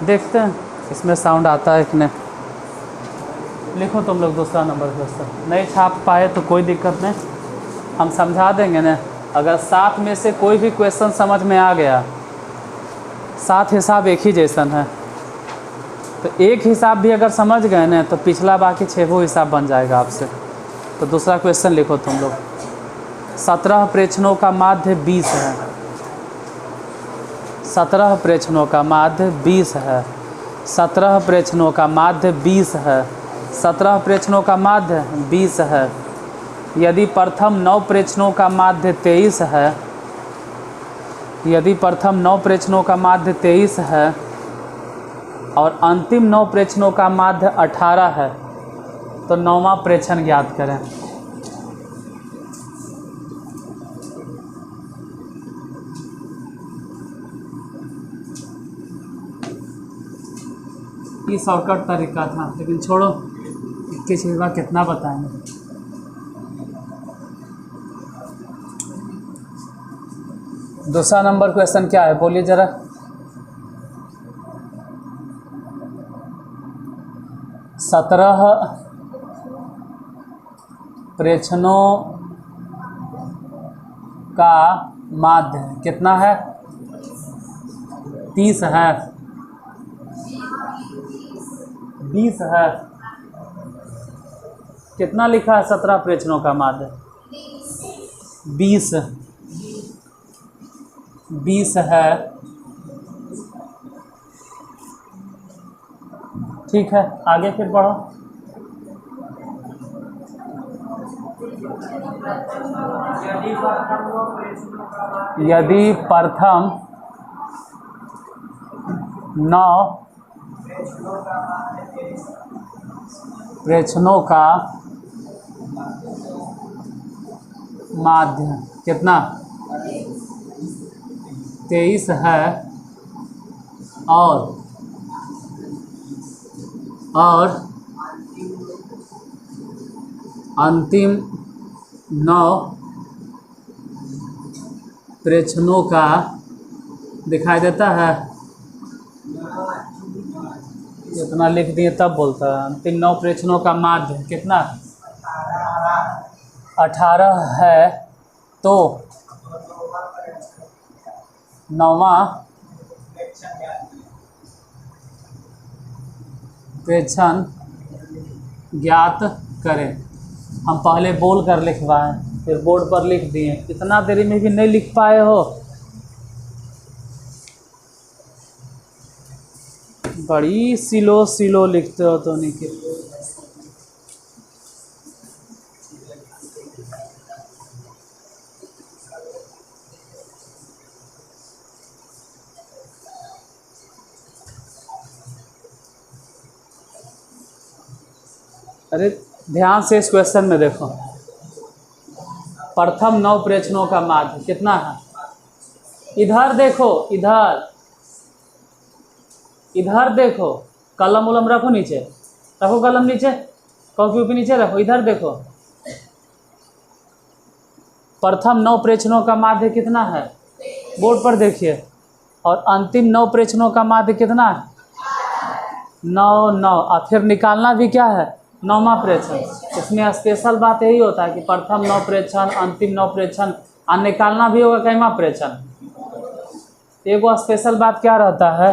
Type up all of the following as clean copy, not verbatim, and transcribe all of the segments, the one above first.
देखते हैं इसमें साउंड आता है कि नहीं। लिखो तुम लोग दूसरा नंबर क्वेश्चन। नहीं छाप पाए तो कोई दिक्कत नहीं, हम समझा देंगे ना। अगर 7 में से कोई भी क्वेश्चन समझ में आ गया, 7 हिसाब एक ही जैसन है, तो एक हिसाब भी अगर समझ गए ना तो पिछला बाकी 6 हिसाब बन जाएगा आपसे। तो दूसरा क्वेश्चन लिखो तुम लोग। 17 प्रेक्षणों का माध्य 20 है। 17 प्रेक्षणों का माध्य 20 है। 17 प्रेक्षणों का माध्य 20 है। 17 प्रेक्षणों का माध्य 20 है। यदि प्रथम 9 प्रेक्षणों का माध्य 23 है, यदि प्रथम 9 प्रेक्षणों का माध्य 23 है और अंतिम 9 प्रेक्षणों का माध्य 18 है, तो 9वां प्रेक्षण ज्ञात करें। ये शॉर्टकट तरीका था, लेकिन छोड़ो, 21 के बाद कितना बताएंगे। दूसरा नंबर क्वेश्चन क्या है बोलिए जरा। सत्रह प्रेक्षणों का माध्य कितना है? 30 है, 20 है। कितना लिखा है 17 प्रेक्षणों का माध्य? 20 है। ठीक है, आगे फिर पढ़ो। यदि प्रथम 9 प्रेक्षणों का माध्य कितना? 23 है और अंतिम 9 प्रेक्षणों का दिखाई देता है। इतना लिख दिए तब बोलता है। अंतिम 9 प्रेक्षणों का माध्य कितना? 18 है, तो 9वां प्रेक्षण ज्ञात करें। हम पहले बोल कर लिखवाएं, फिर बोर्ड पर लिख दिए। इतना देरी में भी नहीं लिख पाए हो, बड़ी सिलो लिखते हो तो नहीं कि। अरे ध्यान से इस क्वेश्चन में देखो। प्रथम 9 प्रेक्षणों का माध्य कितना है? इधर देखो, इधर देखो। कलम उलम रखो नीचे, रखो कलम नीचे, कॉपी ऊपी नीचे रखो। इधर देखो, प्रथम 9 प्रेक्षणों का माध्य कितना है? बोर्ड पर देखिए। और अंतिम 9 प्रेक्षणों का माध्य कितना है? 9। और फिर निकालना भी क्या है? 9वां प्रेक्षण। इसमें स्पेशल बात यही होता है कि प्रथम 9 प्रेक्षण, अंतिम 9 प्रेक्षण, और निकालना भी होगा कैमा प्रेक्षण। एक वो स्पेशल बात क्या रहता है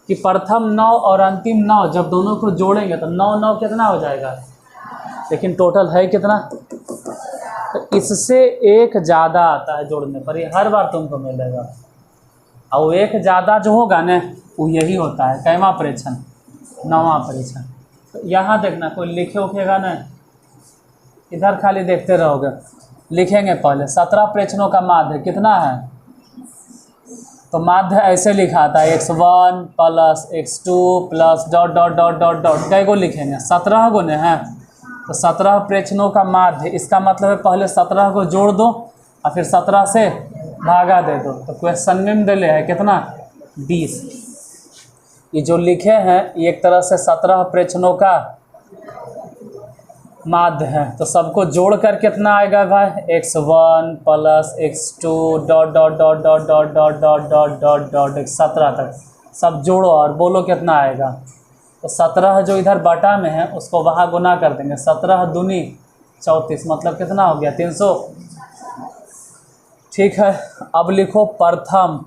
कि प्रथम 9 और अंतिम 9 जब दोनों को जोड़ेंगे तो 9 कितना हो जाएगा, लेकिन टोटल है कितना? तो इससे एक ज़्यादा आता है जोड़ने पर, ये हर बार तुमको मिलेगा। और वो एक ज़्यादा जो होगा ना, वो यही होता है कैमा प्रेक्षण, 9वां प्रेक्षण। तो यहाँ देखना, कोई लिखे उखेगा ना, इधर खाली देखते रहोगे। लिखेंगे पहले 17 प्रेक्षणों का माध्य कितना है, तो माध्य ऐसे लिखा था x1 plus x2 plus dot dot dot dot dot. कई को लिखेंगे? 17 को ने हैं, तो 17 प्रेक्षणों का माध्य, इसका मतलब है पहले 17 को जोड़ दो और फिर 17 से भागा दे दो। तो क्वेश्चन में दिले है कितना? 20। ये जो लिखे हैं ये एक तरह से 17 प्रेक्षणों का माध्य है। तो सबको जोड़कर कितना आएगा भाई? x1 plus x2 dot dot dot dot dot dot dot dot dot dot 17 तक। सब जोड़ो और बोलो कितना आएगा। तो 17 जो इधर बटा में है उसको वहाँ गुना कर देंगे। 17 दूनी 34 मतलब कितना हो गया 300। ठीक है, अब लिखो प्रथम।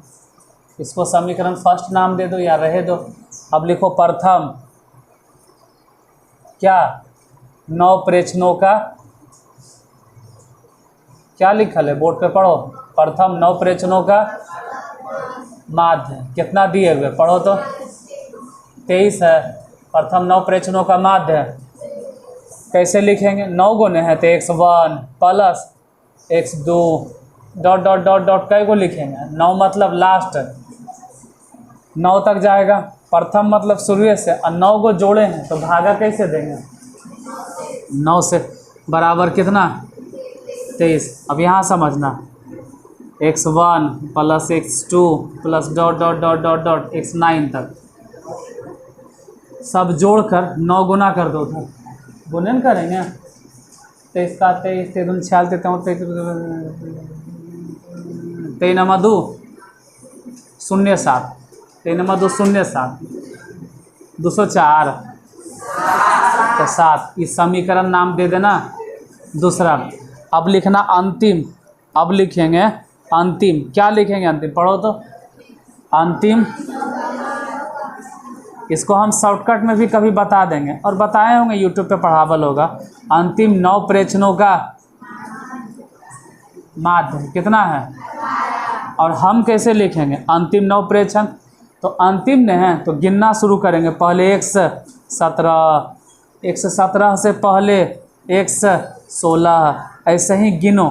इसको समीकरण फर्स्ट नाम दे दो या रहे दो। अब लिखो प्रथम क्या 9 प्रेक्षणों का क्या लिखल है बोर्ड पे पढ़ो। प्रथम 9 प्रेक्षणों का माध्य कितना दिए हुए पढ़ो तो 23 है। प्रथम 9 प्रेक्षणों का माध्य कैसे लिखेंगे, 9 गुने हैं तो x1 plus x2 dot dot dot dot कई को लिखेंगे। 9 मतलब लास्ट 9 तक जाएगा। प्रथम मतलब शुरू से और 9 को जोड़े हैं तो भागा कैसे देंगे, 9 से बराबर कितना 23। अब यहाँ समझना x1 plus x2 plus dot dot dot dot dot x9 तक सब जोड़कर 9 गुना कर दो था। गुणन करेंगे 23 का 23 दून 46 23 नमा 2 07 3 नमा 2 07 204 तो 7। इस समीकरण नाम दे देना दूसरा। अब लिखना अंतिम। अब लिखेंगे अंतिम। क्या लिखेंगे अंतिम पढ़ो तो अंतिम। इसको हम शॉर्टकट में भी कभी बता देंगे और बताए होंगे यूट्यूब पे पढ़ावल होगा। अंतिम 9 प्रेक्षणों का माध्य कितना है। और हम कैसे लिखेंगे अंतिम 9 प्रेक्षण, तो अंतिम में है तो गिनना शुरू करेंगे। पहले 117 117 से पहले 116 ऐसे ही गिनो,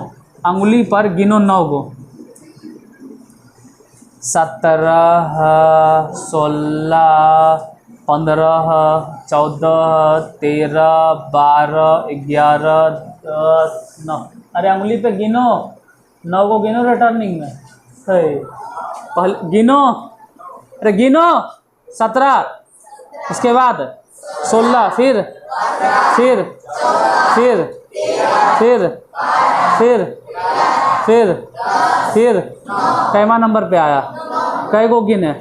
अंगुली पर गिनो 9 गो 17 16 15 14 13 12 11 10 9। अरे अंगुली पे गिनो 9 को गिनो रिटर्निंग में पहले गिनो। अरे गिनो 17 उसके बाद 16 फिर फिर फिर फिर फिर फिर फिर कैमा नंबर पे आया, कै गो गिने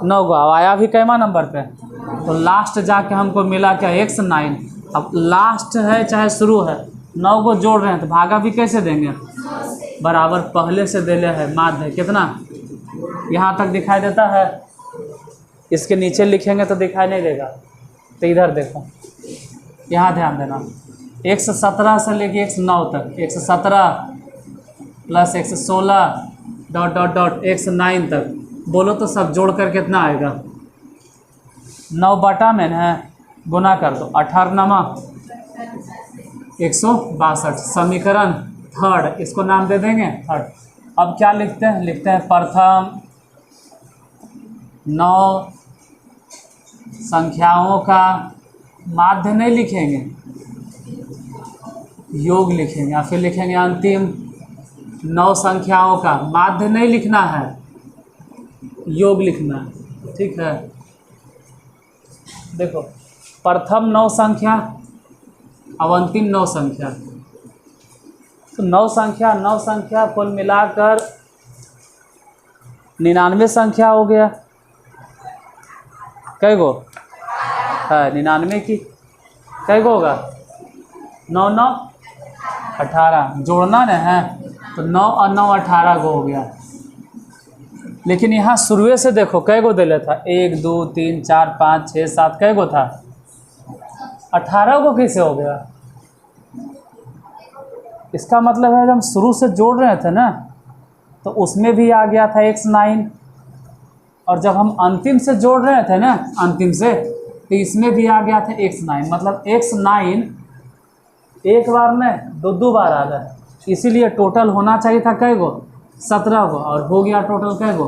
9 गो आया भी कैमा नंबर पे। तो लास्ट जाके हमको मिला क्या x9। अब लास्ट है चाहे शुरू है 9 को जोड़ रहे हैं तो भागा भी कैसे देंगे बराबर पहले से देले है माध्य कितना। यहाँ तक दिखाई देता है, इसके नीचे लिखेंगे तो दिखाई नहीं देगा। तो इधर देखो, यहाँ ध्यान देना 117 से लेके 109 तक 117 प्लस 116 डॉट डॉट डॉट 109 तक बोलो तो सब जोड़ कर कितना आएगा 9 बटा में है गुना कर दो 18 नमा 162। समीकरण थर्ड, इसको नाम दे देंगे थर्ड। अब क्या लिखते हैं, लिखते हैं प्रथम 9 संख्याओं का माध्य नहीं लिखेंगे, योग लिखेंगे। या फिर लिखेंगे अंतिम 9 संख्याओं का माध्य नहीं लिखना है, योग लिखना है। ठीक है, देखो प्रथम 9 संख्या अब अंतिम 9 संख्या। तो 9 संख्या कुल मिलाकर 99 संख्या हो गया। कै गो है 99 की कै गो होगा 9 9 18 जोड़ना न है तो 9 और 9 18 गो हो गया। लेकिन यहाँ शुरू से देखो कै गो दिले था 1 2 3 4 5 6 7 कै गो था 18 को कैसे हो गया। इसका मतलब है जब हम शुरू से जोड़ रहे थे ना तो उसमें भी आ गया था x9, और जब हम अंतिम से जोड़ रहे थे ना अंतिम से तो इसमें भी आ गया था x9। मतलब x9 एक बार में दो बार आ गया, इसीलिए टोटल होना चाहिए था कै गो 17 गो और हो गया टोटल कै गो।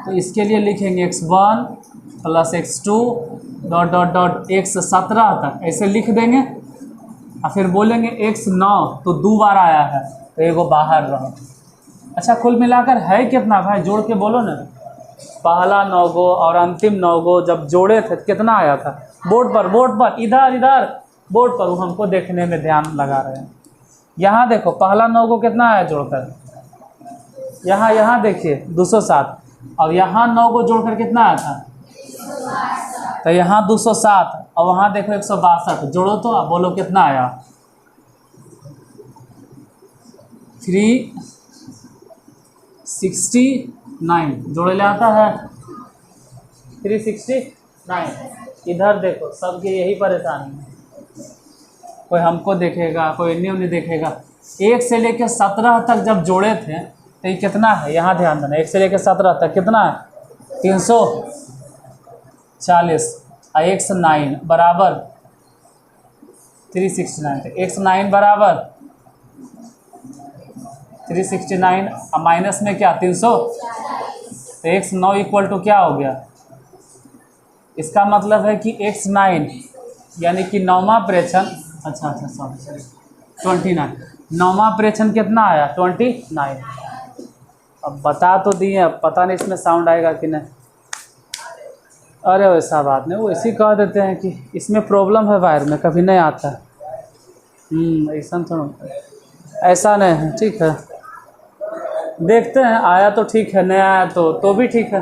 तो इसके लिए लिखेंगे x1 plus x2 dot dot dot x17 तक ऐसे लिख देंगे और फिर बोलेंगे x9 तो 2 बार आया है तो एगो बाहर रहो। अच्छा कुल मिलाकर है कितना भाई जोड़ के बोलो ना। पहला 9 गो और अंतिम 9 गो जब जोड़े थे कितना आया था बोर्ड पर इधर इधर बोर्ड पर, वो हमको देखने में ध्यान लगा रहे हैं। यहाँ देखो पहला 9 गो कितना आया जोड़कर, यहाँ देखिए 207। अब यहाँ 9 को जोड़कर कितना आया था? तो यहाँ 207 और वहाँ देखो 162, जोड़ो तो आप बोलो कितना आया? 369 जोड़े ले आता है 369। इधर देखो सबकी यही परेशानी है, कोई हमको देखेगा, कोई नहीं देखेगा। 1 से लेकर 17 तक जब जोड़े थे तो ये कितना है? यहाँ ध्यान देना, 1 से लेकर 17 तक कितना है? 340 और 109 बराबर 369। तो 109 बराबर 369 और माइनस में क्या 300, तो 109 इक्वल टू क्या हो गया? इसका मतलब है कि 109 यानी कि 9वां प्रेक्षण, अच्छा सॉरी 29, 9वां प्रेक्षण कितना आया? 29। अब बता तो दिए, अब पता नहीं इसमें साउंड आएगा कि नहीं। अरे वैसा बात नहीं, वो इसी कह देते हैं कि इसमें प्रॉब्लम है वायर में, कभी नहीं आता है। ऐसा थोड़ा, ऐसा नहीं है, ठीक है। देखते हैं, आया तो ठीक है, नहीं आया तो भी ठीक है।